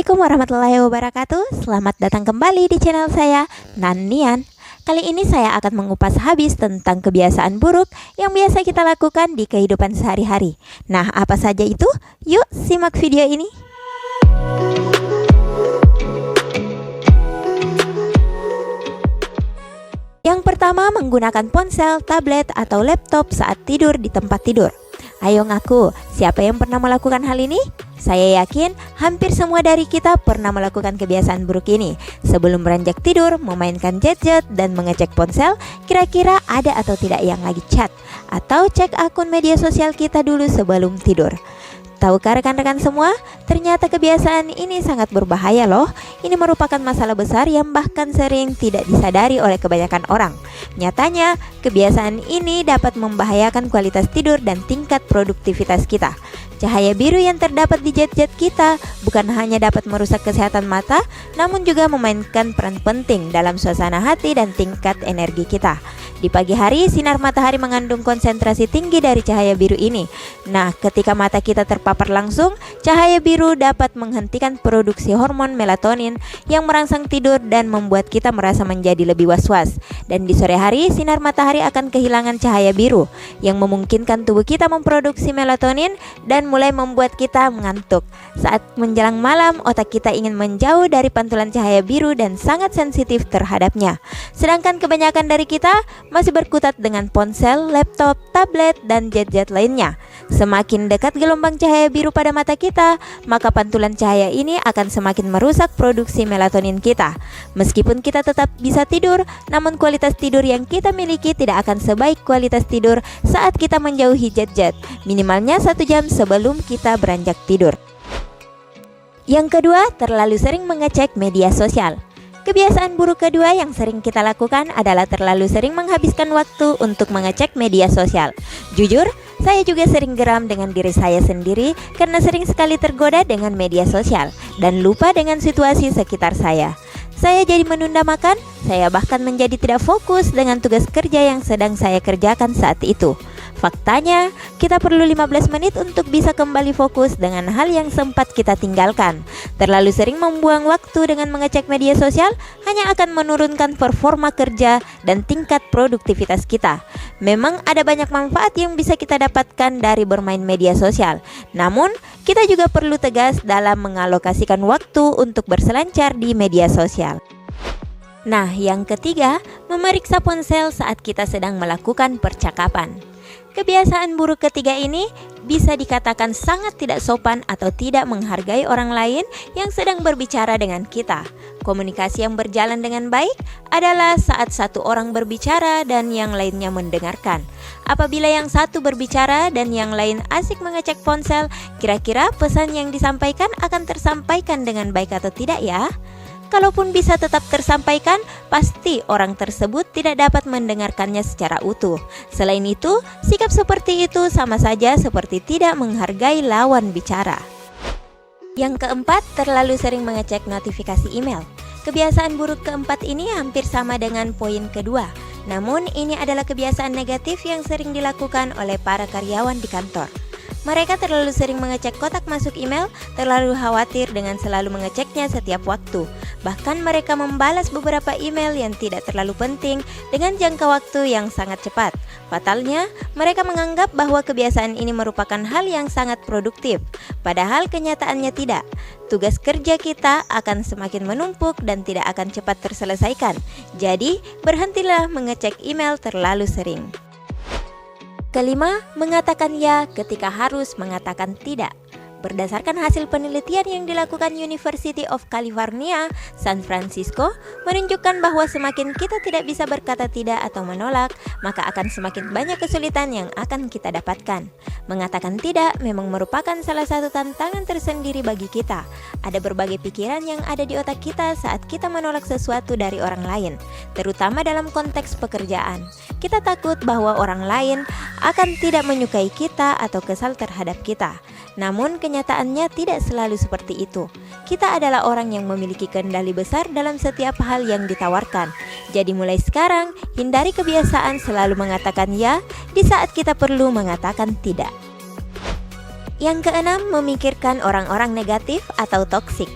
Assalamualaikum warahmatullahi wabarakatuh. Selamat datang kembali di channel saya, Nanian. Kali ini saya akan mengupas habis tentang kebiasaan buruk yang biasa kita lakukan di kehidupan sehari-hari. Nah, apa saja itu? Yuk simak video ini. Yang pertama, menggunakan ponsel, tablet, atau laptop saat tidur di tempat tidur. Ayo ngaku, siapa yang pernah melakukan hal ini? Saya yakin hampir semua dari kita pernah melakukan kebiasaan buruk ini. Sebelum beranjak tidur, memainkan gadget dan mengecek ponsel, kira-kira ada atau tidak yang lagi chat. Atau cek akun media sosial kita dulu sebelum tidur. Tahukah rekan-rekan semua, ternyata kebiasaan ini sangat berbahaya loh. Ini merupakan masalah besar yang bahkan sering tidak disadari oleh kebanyakan orang. Nyatanya, kebiasaan ini dapat membahayakan kualitas tidur dan tingkat produktivitas kita. Cahaya biru yang terdapat di gadget kita bukan hanya dapat merusak kesehatan mata, namun juga memainkan peran penting dalam suasana hati dan tingkat energi kita. Di pagi hari, sinar matahari mengandung konsentrasi tinggi dari cahaya biru ini. Nah, ketika mata kita terpapar langsung, cahaya biru dapat menghentikan produksi hormon melatonin yang merangsang tidur dan membuat kita merasa menjadi lebih was-was. Dan di sore hari, sinar matahari akan kehilangan cahaya biru yang memungkinkan tubuh kita memproduksi melatonin dan mulai membuat kita mengantuk. Saat menjelang malam, otak kita ingin menjauh dari pantulan cahaya biru dan sangat sensitif terhadapnya. Sedangkan kebanyakan dari kita masih berkutat dengan ponsel, laptop, tablet, dan gadget lainnya. Semakin dekat gelombang cahaya biru pada mata kita, maka pantulan cahaya ini akan semakin merusak produksi melatonin kita. Meskipun kita tetap bisa tidur, namun kualitas tidur yang kita miliki tidak akan sebaik kualitas tidur saat kita menjauhi gadget, minimalnya 1 jam sebelum kita beranjak tidur. Yang kedua, terlalu sering mengecek media sosial. Kebiasaan buruk kedua yang sering kita lakukan adalah terlalu sering menghabiskan waktu untuk mengecek media sosial. Jujur, saya juga sering geram dengan diri saya sendiri karena sering sekali tergoda dengan media sosial dan lupa dengan situasi sekitar saya. Saya jadi menunda makan, saya bahkan menjadi tidak fokus dengan tugas kerja yang sedang saya kerjakan saat itu. Faktanya, kita perlu 15 menit untuk bisa kembali fokus dengan hal yang sempat kita tinggalkan. Terlalu sering membuang waktu dengan mengecek media sosial hanya akan menurunkan performa kerja dan tingkat produktivitas kita. Memang ada banyak manfaat yang bisa kita dapatkan dari bermain media sosial. Namun, kita juga perlu tegas dalam mengalokasikan waktu untuk berselancar di media sosial. Nah, yang ketiga, memeriksa ponsel saat kita sedang melakukan percakapan. Kebiasaan buruk ketiga ini bisa dikatakan sangat tidak sopan atau tidak menghargai orang lain yang sedang berbicara dengan kita. Komunikasi yang berjalan dengan baik adalah saat satu orang berbicara dan yang lainnya mendengarkan. Apabila yang satu berbicara dan yang lain asik mengecek ponsel, kira-kira pesan yang disampaikan akan tersampaikan dengan baik atau tidak ya? Kalaupun bisa tetap tersampaikan, pasti orang tersebut tidak dapat mendengarkannya secara utuh. Selain itu, sikap seperti itu sama saja seperti tidak menghargai lawan bicara. Yang keempat, terlalu sering mengecek notifikasi email. Kebiasaan buruk keempat ini hampir sama dengan poin kedua. Namun, ini adalah kebiasaan negatif yang sering dilakukan oleh para karyawan di kantor. Mereka terlalu sering mengecek kotak masuk email, terlalu khawatir dengan selalu mengeceknya setiap waktu. Bahkan mereka membalas beberapa email yang tidak terlalu penting dengan jangka waktu yang sangat cepat. Fatalnya, mereka menganggap bahwa kebiasaan ini merupakan hal yang sangat produktif, padahal kenyataannya tidak. Tugas kerja kita akan semakin menumpuk dan tidak akan cepat terselesaikan. Jadi, berhentilah mengecek email terlalu sering. Kelima, mengatakan ya ketika harus mengatakan tidak. Berdasarkan hasil penelitian yang dilakukan University of California, San Francisco, menunjukkan bahwa semakin kita tidak bisa berkata tidak atau menolak, maka akan semakin banyak kesulitan yang akan kita dapatkan. Mengatakan tidak memang merupakan salah satu tantangan tersendiri bagi kita. Ada berbagai pikiran yang ada di otak kita saat kita menolak sesuatu dari orang lain, terutama dalam konteks pekerjaan. Kita takut bahwa orang lain akan tidak menyukai kita atau kesal terhadap kita. Namun kenyataannya tidak selalu seperti itu. Kita adalah orang yang memiliki kendali besar dalam setiap hal yang ditawarkan. Jadi mulai sekarang, hindari kebiasaan selalu mengatakan ya di saat kita perlu mengatakan tidak. Yang keenam, memikirkan orang-orang negatif atau toksik.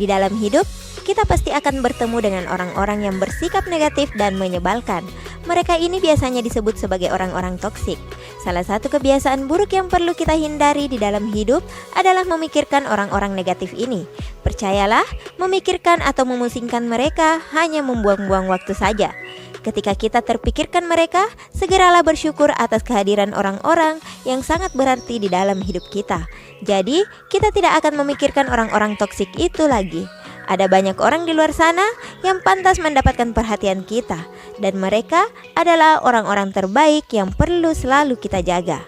Di dalam hidup, kita pasti akan bertemu dengan orang-orang yang bersikap negatif dan menyebalkan. Mereka ini biasanya disebut sebagai orang-orang toksik. Salah satu kebiasaan buruk yang perlu kita hindari di dalam hidup adalah memikirkan orang-orang negatif ini. Percayalah, memikirkan atau memusingkan mereka hanya membuang-buang waktu saja. Ketika kita terpikirkan mereka, segeralah bersyukur atas kehadiran orang-orang yang sangat berarti di dalam hidup kita. Jadi, kita tidak akan memikirkan orang-orang toksik itu lagi. Ada banyak orang di luar sana yang pantas mendapatkan perhatian kita, dan mereka adalah orang-orang terbaik yang perlu selalu kita jaga.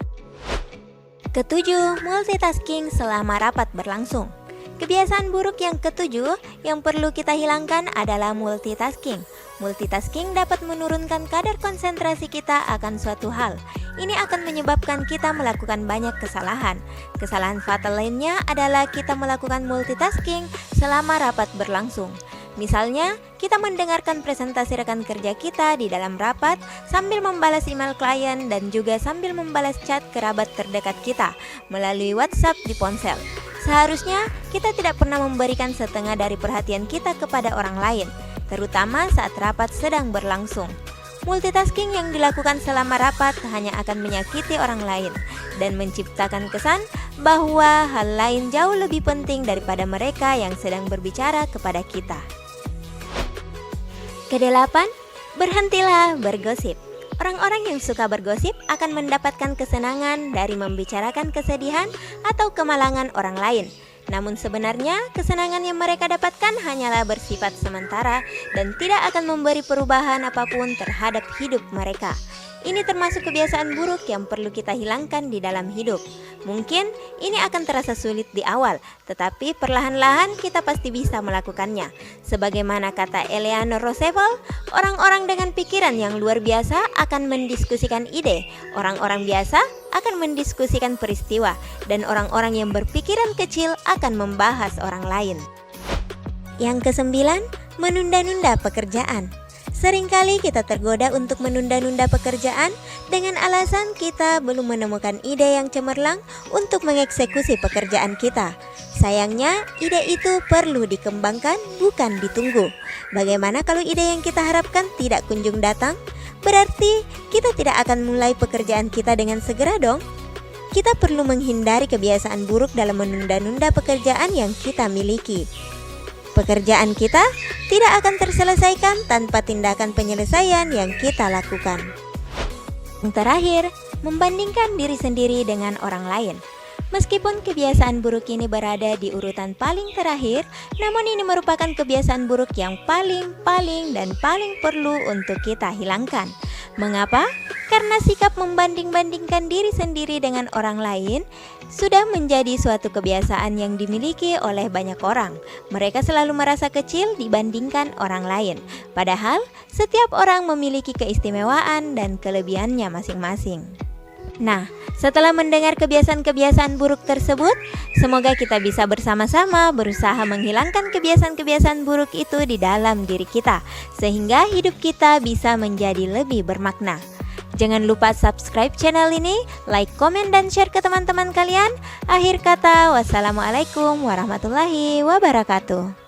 Ketujuh, multitasking selama rapat berlangsung. Kebiasaan buruk yang ketujuh yang perlu kita hilangkan adalah multitasking. Multitasking dapat menurunkan kadar konsentrasi kita akan suatu hal. Ini akan menyebabkan kita melakukan banyak kesalahan. Kesalahan fatal lainnya adalah kita melakukan multitasking selama rapat berlangsung. Misalnya, kita mendengarkan presentasi rekan kerja kita di dalam rapat sambil membalas email klien dan juga sambil membalas chat kerabat terdekat kita melalui WhatsApp di ponsel. Seharusnya kita tidak pernah memberikan setengah dari perhatian kita kepada orang lain, terutama saat rapat sedang berlangsung. Multitasking yang dilakukan selama rapat hanya akan menyakiti orang lain dan menciptakan kesan bahwa hal lain jauh lebih penting daripada mereka yang sedang berbicara kepada kita. Kedelapan, berhentilah bergosip. Orang-orang yang suka bergosip akan mendapatkan kesenangan dari membicarakan kesedihan atau kemalangan orang lain. Namun sebenarnya kesenangan yang mereka dapatkan hanyalah bersifat sementara dan tidak akan memberi perubahan apapun terhadap hidup mereka. Ini termasuk kebiasaan buruk yang perlu kita hilangkan di dalam hidup. Mungkin ini akan terasa sulit di awal, tetapi perlahan-lahan kita pasti bisa melakukannya. Sebagaimana kata Eleanor Roosevelt, orang-orang dengan pikiran yang luar biasa akan mendiskusikan ide, orang-orang biasa akan mendiskusikan peristiwa, dan orang-orang yang berpikiran kecil akan membahas orang lain. Yang kesembilan, menunda-nunda pekerjaan. Seringkali kita tergoda untuk menunda-nunda pekerjaan dengan alasan kita belum menemukan ide yang cemerlang untuk mengeksekusi pekerjaan kita. Sayangnya, ide itu perlu dikembangkan, bukan ditunggu. Bagaimana kalau ide yang kita harapkan tidak kunjung datang? Berarti kita tidak akan mulai pekerjaan kita dengan segera dong. Kita perlu menghindari kebiasaan buruk dalam menunda-nunda pekerjaan yang kita miliki. Pekerjaan kita tidak akan terselesaikan tanpa tindakan penyelesaian yang kita lakukan. Yang terakhir, membandingkan diri sendiri dengan orang lain. Meskipun kebiasaan buruk ini berada di urutan paling terakhir, namun ini merupakan kebiasaan buruk yang paling perlu untuk kita hilangkan. Mengapa? Karena sikap membanding-bandingkan diri sendiri dengan orang lain sudah menjadi suatu kebiasaan yang dimiliki oleh banyak orang. Mereka selalu merasa kecil dibandingkan orang lain. Padahal, setiap orang memiliki keistimewaan dan kelebihannya masing-masing. Nah, setelah mendengar kebiasaan-kebiasaan buruk tersebut, semoga kita bisa bersama-sama berusaha menghilangkan kebiasaan-kebiasaan buruk itu di dalam diri kita, sehingga hidup kita bisa menjadi lebih bermakna. Jangan lupa subscribe channel ini, like, komen, dan share ke teman-teman kalian. Akhir kata, wassalamualaikum warahmatullahi wabarakatuh.